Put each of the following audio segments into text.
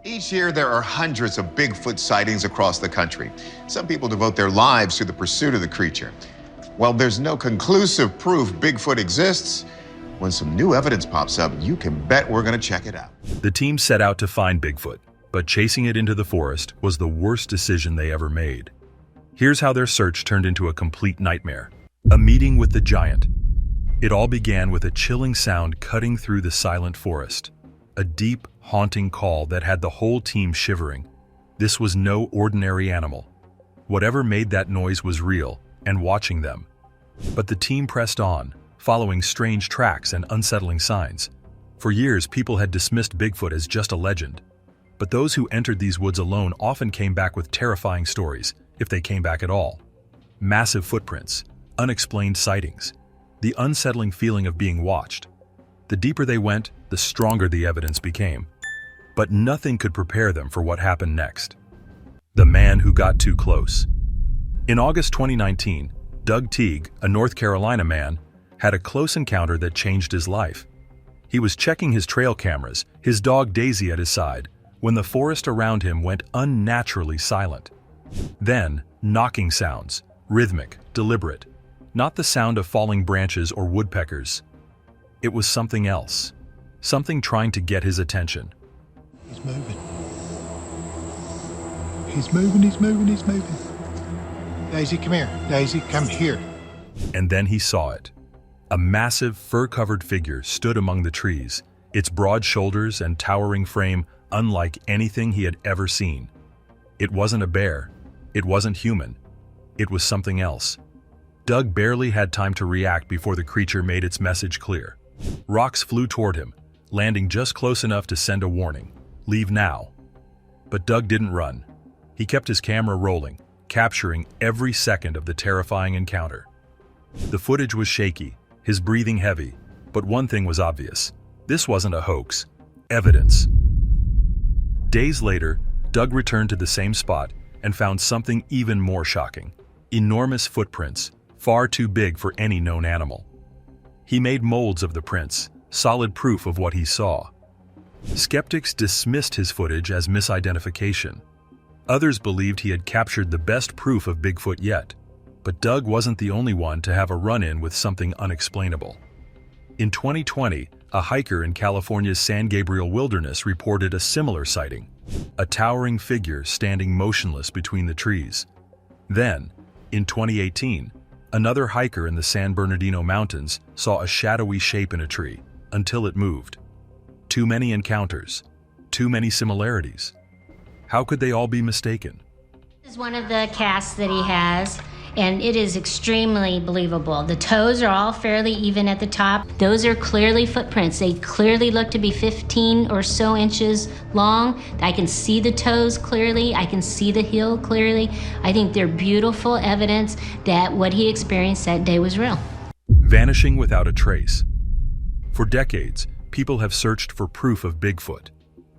Each year, there are hundreds of Bigfoot sightings across the country. Some people devote their lives to the pursuit of the creature. While there's no conclusive proof Bigfoot exists, when some new evidence pops up, you can bet we're going to check it out. The team set out to find Bigfoot, but chasing it into the forest was the worst decision they ever made. Here's how their search turned into a complete nightmare. A meeting with the giant. It all began with a chilling sound cutting through the silent forest. A deep, haunting call that had the whole team shivering. This was no ordinary animal. Whatever made that noise was real and watching them. But the team pressed on, following strange tracks and unsettling signs. For years, people had dismissed Bigfoot as just a legend. But those who entered these woods alone often came back with terrifying stories, if they came back at all. Massive footprints, unexplained sightings, the unsettling feeling of being watched. The deeper they went, the stronger the evidence became. But nothing could prepare them for what happened next. The man who got too close. In August 2019, Doug Teague, a North Carolina man, had a close encounter that changed his life. He was checking his trail cameras, his dog Daisy at his side, when the forest around him went unnaturally silent. Then, knocking sounds, rhythmic, deliberate, not the sound of falling branches or woodpeckers. It was something else, something trying to get his attention. He's moving. He's moving, he's moving, he's moving. Daisy, come here. Daisy, come here. And then he saw it. A massive, fur-covered figure stood among the trees, its broad shoulders and towering frame unlike anything he had ever seen. It wasn't a bear. It wasn't human. It was something else. Doug barely had time to react before the creature made its message clear. Rocks flew toward him, landing just close enough to send a warning. Leave now. But Doug didn't run. He kept his camera rolling, capturing every second of the terrifying encounter. The footage was shaky, his breathing heavy, but one thing was obvious. This wasn't a hoax. Evidence. Days later, Doug returned to the same spot and found something even more shocking. Enormous footprints, far too big for any known animal. He made molds of the prints, solid proof of what he saw. Skeptics dismissed his footage as misidentification. Others believed he had captured the best proof of Bigfoot yet. But Doug wasn't the only one to have a run-in with something unexplainable. In 2020, a hiker in California's San Gabriel Wilderness reported a similar sighting, a towering figure standing motionless between the trees. Then, in 2018, another hiker in the San Bernardino Mountains saw a shadowy shape in a tree, until it moved. Too many encounters, too many similarities. How could they all be mistaken? This is one of the casts that he has, and it is extremely believable. The toes are all fairly even at the top. Those are clearly footprints. They clearly look to be 15 or so inches long. I can see the toes clearly. I can see the heel clearly. I think they're beautiful evidence that what he experienced that day was real. Vanishing without a trace. For decades, people have searched for proof of Bigfoot.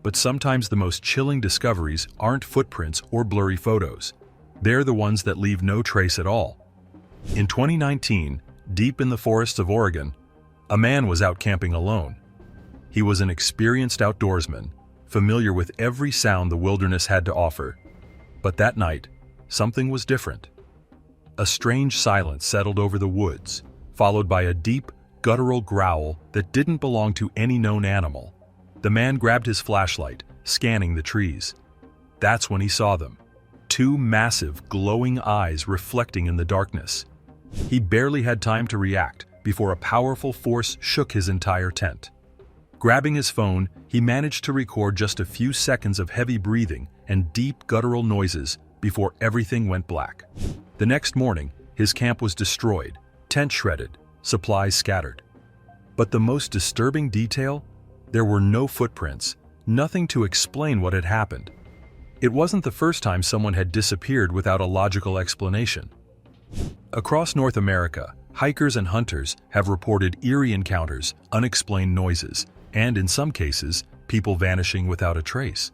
But sometimes the most chilling discoveries aren't footprints or blurry photos. They're the ones that leave no trace at all. In 2019, deep in the forests of Oregon, a man was out camping alone. He was an experienced outdoorsman, familiar with every sound the wilderness had to offer. But that night, something was different. A strange silence settled over the woods, followed by a deep, guttural growl that didn't belong to any known animal. The man grabbed his flashlight, scanning the trees. That's when he saw them. Two massive, glowing eyes reflecting in the darkness. He barely had time to react before a powerful force shook his entire tent. Grabbing his phone, he managed to record just a few seconds of heavy breathing and deep guttural noises before everything went black. The next morning, his camp was destroyed, tent shredded, supplies scattered. But the most disturbing detail? There were no footprints, nothing to explain what had happened. It wasn't the first time someone had disappeared without a logical explanation. Across North America, hikers and hunters have reported eerie encounters, unexplained noises, and in some cases, people vanishing without a trace.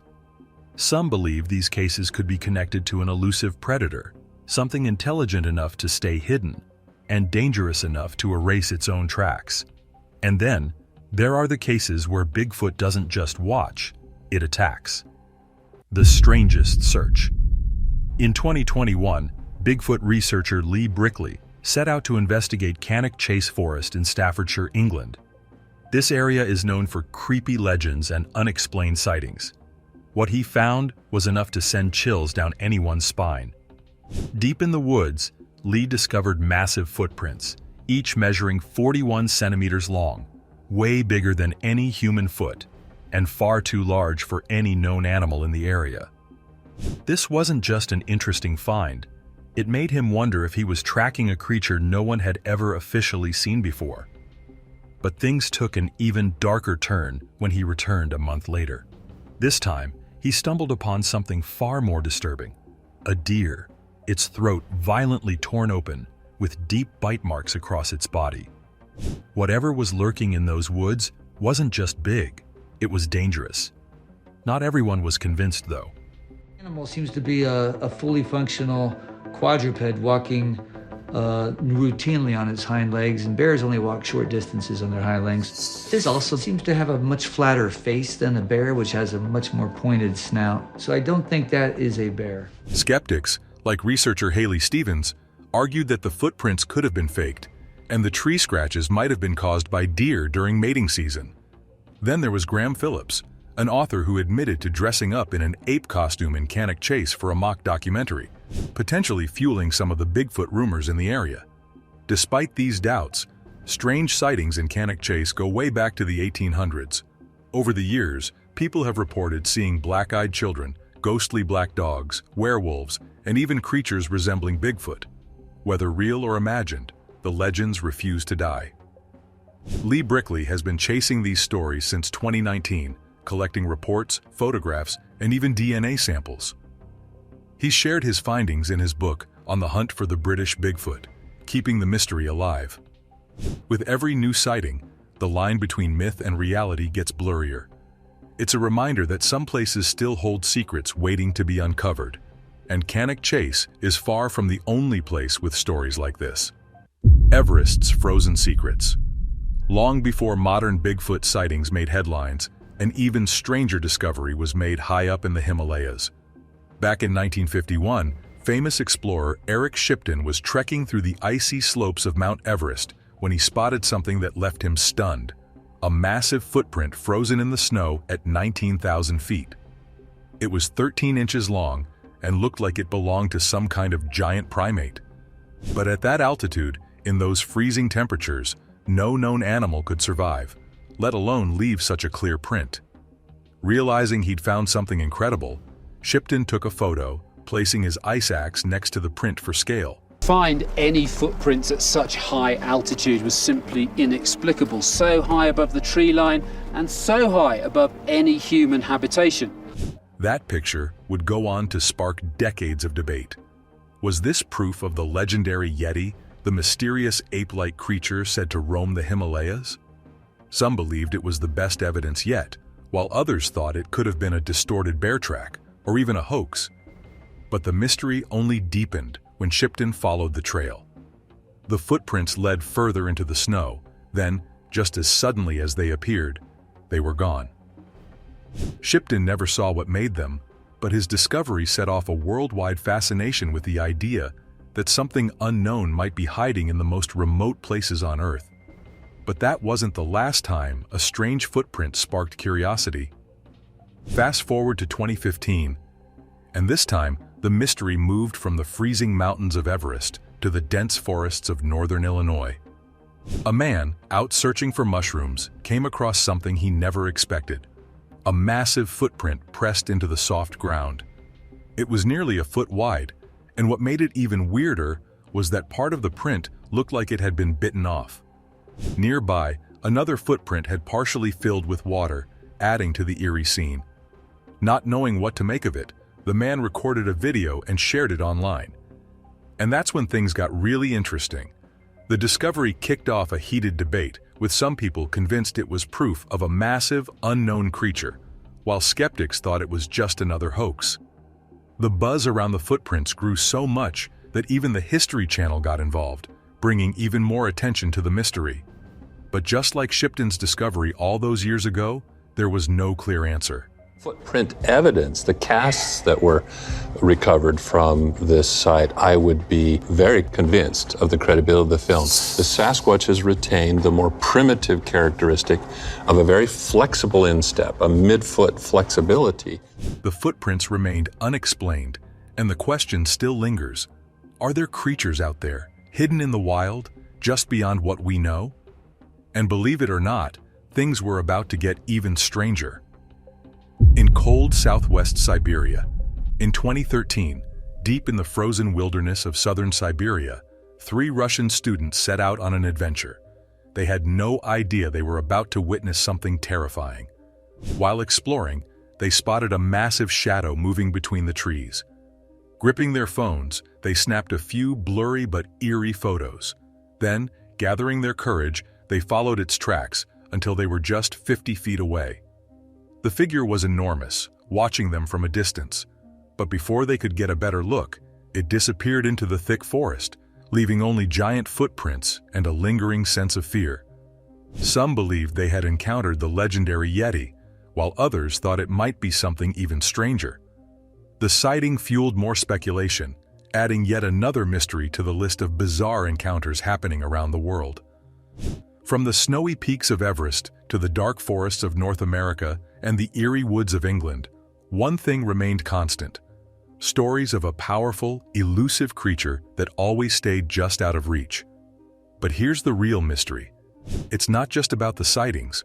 Some believe these cases could be connected to an elusive predator, something intelligent enough to stay hidden, and dangerous enough to erase its own tracks. And then, there are the cases where Bigfoot doesn't just watch, it attacks. The strangest search. In 2021, Bigfoot researcher Lee Brickley set out to investigate Cannock Chase Forest in Staffordshire, England. This area is known for creepy legends and unexplained sightings. What he found was enough to send chills down anyone's spine. Deep in the woods, Lee discovered massive footprints, each measuring 41 centimeters long, way bigger than any human foot, and far too large for any known animal in the area. This wasn't just an interesting find. It made him wonder if he was tracking a creature no one had ever officially seen before. But things took an even darker turn when he returned a month later. This time, he stumbled upon something far more disturbing. A deer, its throat violently torn open, with deep bite marks across its body. Whatever was lurking in those woods wasn't just big, it was dangerous. Not everyone was convinced, though. Animal seems to be a fully functional quadruped walking routinely on its hind legs, and bears only walk short distances on their hind legs. This also seems to have a much flatter face than a bear, which has a much more pointed snout. So I don't think that is a bear. Skeptics, like researcher Haley Stevens, argued that the footprints could have been faked, and the tree scratches might have been caused by deer during mating season. Then there was Graham Phillips, an author who admitted to dressing up in an ape costume in Cannock Chase for a mock documentary, potentially fueling some of the Bigfoot rumors in the area. Despite these doubts, strange sightings in Cannock Chase go way back to the 1800s. Over the years, people have reported seeing black-eyed children, ghostly black dogs, werewolves, and even creatures resembling Bigfoot. Whether real or imagined, the legends refuse to die. Lee Brickley has been chasing these stories since 2019, collecting reports, photographs, and even DNA samples. He shared his findings in his book, On the Hunt for the British Bigfoot, Keeping the Mystery Alive. With every new sighting, the line between myth and reality gets blurrier. It's a reminder that some places still hold secrets waiting to be uncovered, and Cannock Chase is far from the only place with stories like this. Everest's Frozen Secrets. Long before modern Bigfoot sightings made headlines, an even stranger discovery was made high up in the Himalayas. Back in 1951, famous explorer Eric Shipton was trekking through the icy slopes of Mount Everest when he spotted something that left him stunned: a massive footprint frozen in the snow at 19,000 feet. It was 13 inches long and looked like it belonged to some kind of giant primate. But at that altitude, in those freezing temperatures, no known animal could survive, let alone leave such a clear print. Realizing he'd found something incredible, Shipton took a photo, placing his ice axe next to the print for scale. Find any footprints at such high altitude was simply inexplicable, so high above the tree line and so high above any human habitation. That picture would go on to spark decades of debate. Was this proof of the legendary Yeti, the mysterious ape-like creature said to roam the Himalayas? Some believed it was the best evidence yet, while others thought it could have been a distorted bear track, or even a hoax. But the mystery only deepened when Shipton followed the trail. The footprints led further into the snow, then, just as suddenly as they appeared, they were gone. Shipton never saw what made them, but his discovery set off a worldwide fascination with the idea that something unknown might be hiding in the most remote places on Earth. But that wasn't the last time a strange footprint sparked curiosity. Fast forward to 2015, and this time the mystery moved from the freezing mountains of Everest to the dense forests of northern Illinois. A man, out searching for mushrooms, came across something he never expected: a massive footprint pressed into the soft ground. It was nearly a foot wide, and what made it even weirder was that part of the print looked like it had been bitten off. Nearby, another footprint had partially filled with water, adding to the eerie scene. Not knowing what to make of it, the man recorded a video and shared it online. And that's when things got really interesting. The discovery kicked off a heated debate, with some people convinced it was proof of a massive, unknown creature, while skeptics thought it was just another hoax. The buzz around the footprints grew so much that even the History Channel got involved, bringing even more attention to the mystery. But just like Shipton's discovery all those years ago, there was no clear answer. Footprint evidence, the casts that were recovered from this site, I would be very convinced of the credibility of the film. The Sasquatch has retained the more primitive characteristic of a very flexible instep, a midfoot flexibility. The footprints remained unexplained, and the question still lingers. Are there creatures out there, hidden in the wild, just beyond what we know? And believe it or not, things were about to get even stranger. In cold southwest Siberia, in 2013, deep in the frozen wilderness of southern Siberia, 3 Russian students set out on an adventure. They had no idea they were about to witness something terrifying. While exploring, they spotted a massive shadow moving between the trees. Gripping their phones, they snapped a few blurry but eerie photos. Then, gathering their courage, they followed its tracks until they were just 50 feet away. The figure was enormous, watching them from a distance. But before they could get a better look, it disappeared into the thick forest, leaving only giant footprints and a lingering sense of fear. Some believed they had encountered the legendary Yeti, while others thought it might be something even stranger. The sighting fueled more speculation, adding yet another mystery to the list of bizarre encounters happening around the world. From the snowy peaks of Everest to the dark forests of North America and the eerie woods of England, one thing remained constant: stories of a powerful, elusive creature that always stayed just out of reach. But here's the real mystery. It's not just about the sightings.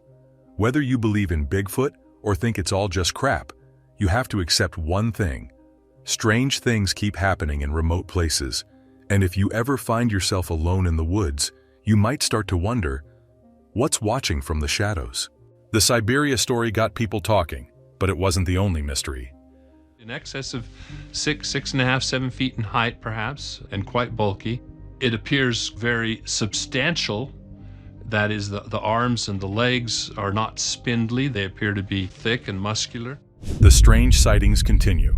Whether you believe in Bigfoot or think it's all just crap, you have to accept one thing. Strange things keep happening in remote places, and if you ever find yourself alone in the woods, you might start to wonder, what's watching from the shadows? The Siberia story got people talking, but it wasn't the only mystery. In excess of 6.5, 7 feet in height, perhaps, and quite bulky. It appears very substantial. That is, the arms and the legs are not spindly. They appear to be thick and muscular. The strange sightings continue.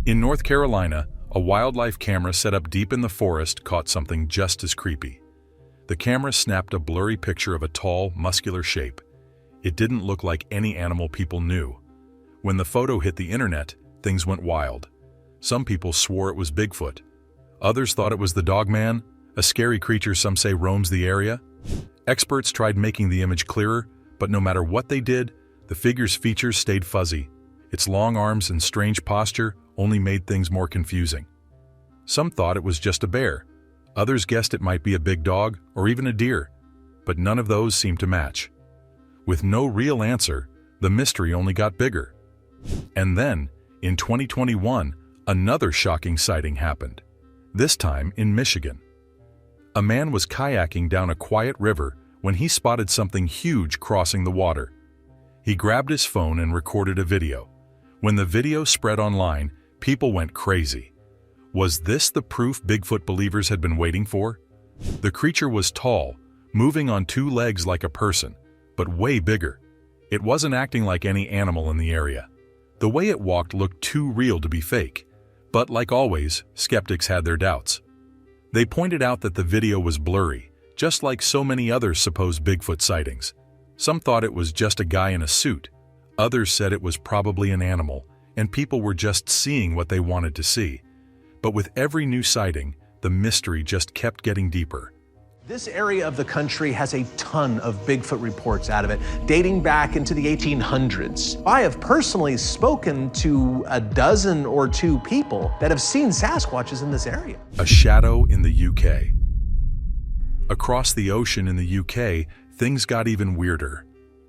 In North Carolina, a wildlife camera set up deep in the forest caught something just as creepy. The camera snapped a blurry picture of a tall, muscular shape. It didn't look like any animal people knew. When the photo hit the internet, things went wild. Some people swore it was Bigfoot. Others thought it was the Dogman, a scary creature some say roams the area. Experts tried making the image clearer, but no matter what they did, the figure's features stayed fuzzy. Its long arms and strange posture only made things more confusing. Some thought it was just a bear. Others guessed it might be a big dog or even a deer, but none of those seemed to match. With no real answer, the mystery only got bigger. And then, in 2021, another shocking sighting happened, this time in Michigan. A man was kayaking down a quiet river when he spotted something huge crossing the water. He grabbed his phone and recorded a video. When the video spread online, people went crazy. Was this the proof Bigfoot believers had been waiting for? The creature was tall, moving on 2 legs like a person, but way bigger. It wasn't acting like any animal in the area. The way it walked looked too real to be fake, but like always, skeptics had their doubts. They pointed out that the video was blurry, just like so many other supposed Bigfoot sightings. Some thought it was just a guy in a suit. Others said it was probably an animal, and people were just seeing what they wanted to see. But with every new sighting, the mystery just kept getting deeper. This area of the country has a ton of Bigfoot reports out of it, dating back into the 1800s. I have personally spoken to a dozen or 2 people that have seen Sasquatches in this area. A shadow in the UK. Across the ocean in the UK, things got even weirder.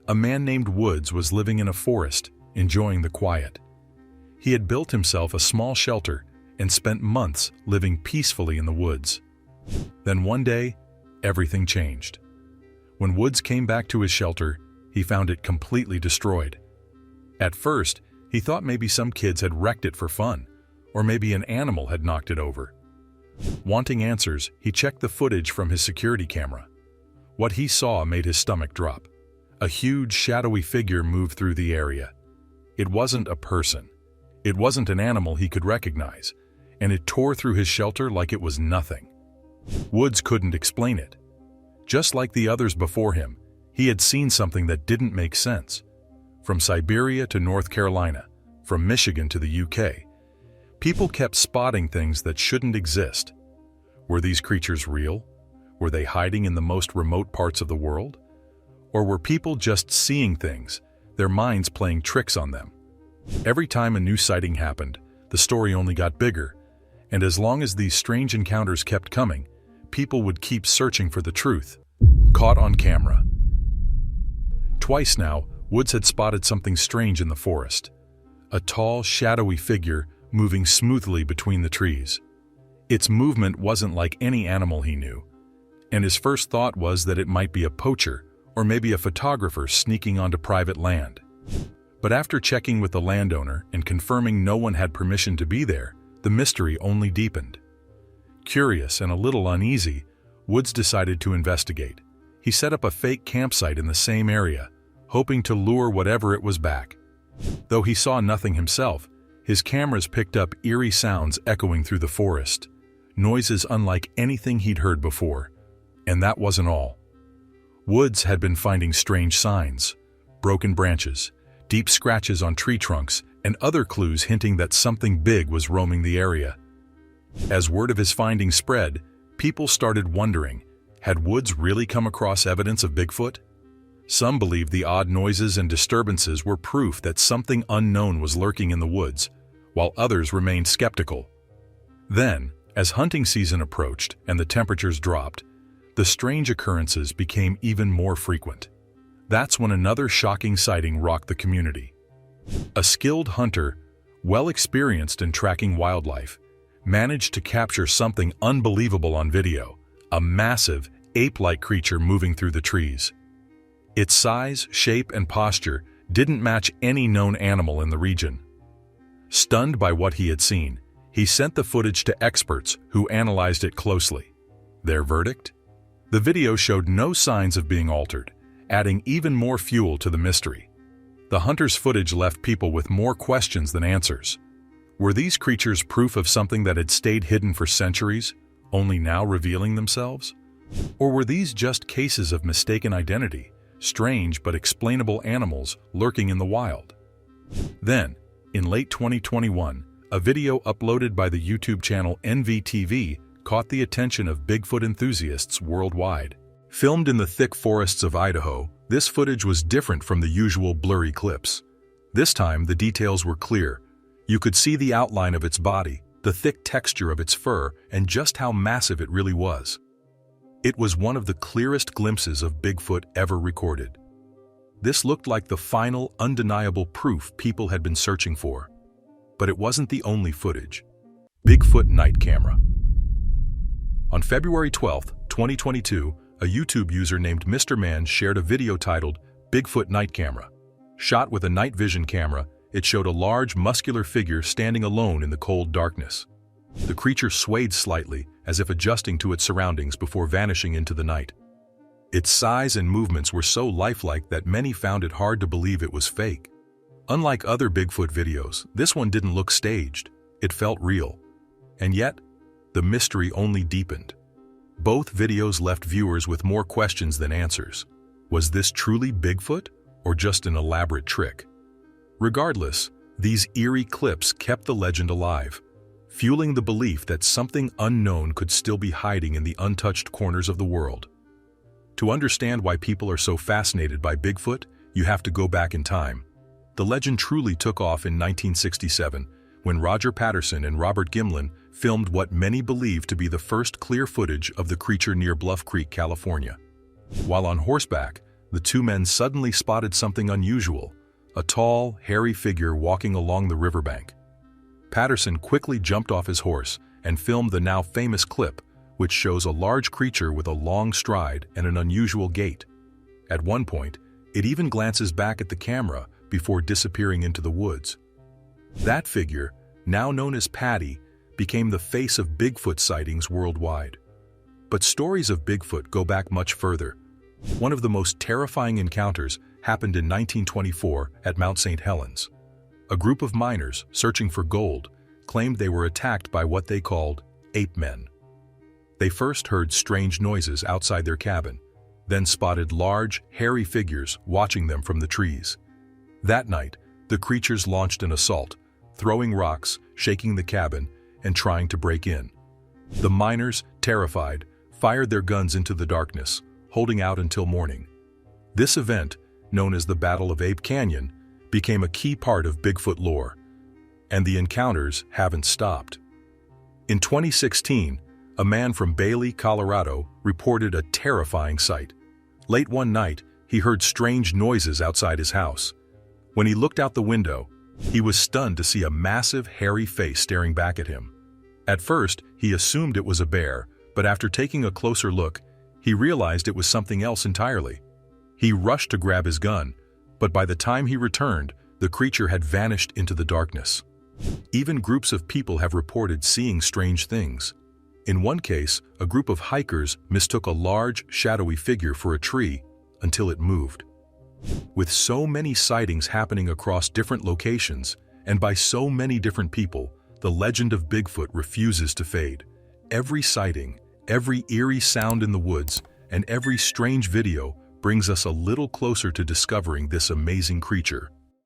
A man named Woods was living in a forest, enjoying the quiet. He had built himself a small shelter and spent months living peacefully in the woods. Then one day, everything changed. When Woods came back to his shelter, he found it completely destroyed. At first, he thought maybe some kids had wrecked it for fun, or maybe an animal had knocked it over. Wanting answers, he checked the footage from his security camera. What he saw made his stomach drop. A huge, shadowy figure moved through the area. It wasn't a person. It wasn't an animal he could recognize, and it tore through his shelter like it was nothing. Woods couldn't explain it. Just like the others before him, he had seen something that didn't make sense. From Siberia to North Carolina, from Michigan to the UK, people kept spotting things that shouldn't exist. Were these creatures real? Were they hiding in the most remote parts of the world? Or were people just seeing things, their minds playing tricks on them? Every time a new sighting happened, the story only got bigger, and as long as these strange encounters kept coming, people would keep searching for the truth. Caught on camera. Twice now, Woods had spotted something strange in the forest. A tall, shadowy figure moving smoothly between the trees. Its movement wasn't like any animal he knew, and his first thought was that it might be a poacher or maybe a photographer sneaking onto private land. But after checking with the landowner and confirming no one had permission to be there, the mystery only deepened. Curious and a little uneasy, Woods decided to investigate. He set up a fake campsite in the same area, hoping to lure whatever it was back. Though he saw nothing himself, his cameras picked up eerie sounds echoing through the forest, noises unlike anything he'd heard before. And that wasn't all. Woods had been finding strange signs, broken branches, deep scratches on tree trunks, and other clues hinting that something big was roaming the area. As word of his findings spread, people started wondering, had Woods really come across evidence of Bigfoot? Some believed the odd noises and disturbances were proof that something unknown was lurking in the woods, while others remained skeptical. Then, as hunting season approached and the temperatures dropped, the strange occurrences became even more frequent. That's when another shocking sighting rocked the community. A skilled hunter, well experienced in tracking wildlife, managed to capture something unbelievable on video, a massive, ape-like creature moving through the trees. Its size, shape, and posture didn't match any known animal in the region. Stunned by what he had seen, he sent the footage to experts who analyzed it closely. Their verdict? The video showed no signs of being altered, adding even more fuel to the mystery. The hunter's footage left people with more questions than answers. Were these creatures proof of something that had stayed hidden for centuries, only now revealing themselves? Or were these just cases of mistaken identity, strange but explainable animals lurking in the wild? Then, in late 2021, a video uploaded by the YouTube channel NVTV caught the attention of Bigfoot enthusiasts worldwide. Filmed in the thick forests of Idaho, this footage was different from the usual blurry clips. This time, the details were clear. You could see the outline of its body, the thick texture of its fur, and just how massive it really was. It was one of the clearest glimpses of Bigfoot ever recorded. This looked like the final, undeniable proof people had been searching for. But it wasn't the only footage. Bigfoot night camera. On February 12, 2022, a YouTube user named Mr. Man shared a video titled Bigfoot Night Camera. Shot with a night vision camera, it showed a large, muscular figure standing alone in the cold darkness. The creature swayed slightly, as if adjusting to its surroundings before vanishing into the night. Its size and movements were so lifelike that many found it hard to believe it was fake. Unlike other Bigfoot videos, this one didn't look staged. It felt real. And yet, the mystery only deepened. Both videos left viewers with more questions than answers. Was this truly Bigfoot, or just an elaborate trick? Regardless, these eerie clips kept the legend alive, fueling the belief that something unknown could still be hiding in the untouched corners of the world. To understand why people are so fascinated by Bigfoot, you have to go back in time. The legend truly took off in 1967, when Roger Patterson and Robert Gimlin filmed what many believe to be the first clear footage of the creature near Bluff Creek, California. While on horseback, the two men suddenly spotted something unusual, a tall, hairy figure walking along the riverbank. Patterson quickly jumped off his horse and filmed the now famous clip, which shows a large creature with a long stride and an unusual gait. At one point, it even glances back at the camera before disappearing into the woods. That figure, now known as Patty, became the face of Bigfoot sightings worldwide. But stories of Bigfoot go back much further. One of the most terrifying encounters happened in 1924 at Mount St. Helens. A group of miners searching for gold claimed they were attacked by what they called ape men. They first heard strange noises outside their cabin, then spotted large, hairy figures watching them from the trees. That night, the creatures launched an assault, throwing rocks, shaking the cabin, and trying to break in. The miners, terrified, fired their guns into the darkness, holding out until morning. This event, known as the Battle of Ape Canyon, became a key part of Bigfoot lore, and the encounters haven't stopped. In 2016, a man from Bailey, Colorado, reported a terrifying sight. Late one night, he heard strange noises outside his house. When he looked out the window, he was stunned to see a massive, hairy face staring back at him. At first, he assumed it was a bear, but after taking a closer look, he realized it was something else entirely. He rushed to grab his gun, but by the time he returned, the creature had vanished into the darkness. Even groups of people have reported seeing strange things. In one case, a group of hikers mistook a large, shadowy figure for a tree until it moved. With so many sightings happening across different locations and by so many different people, the legend of Bigfoot refuses to fade. Every sighting, every eerie sound in the woods, and every strange video brings us a little closer to discovering this amazing creature.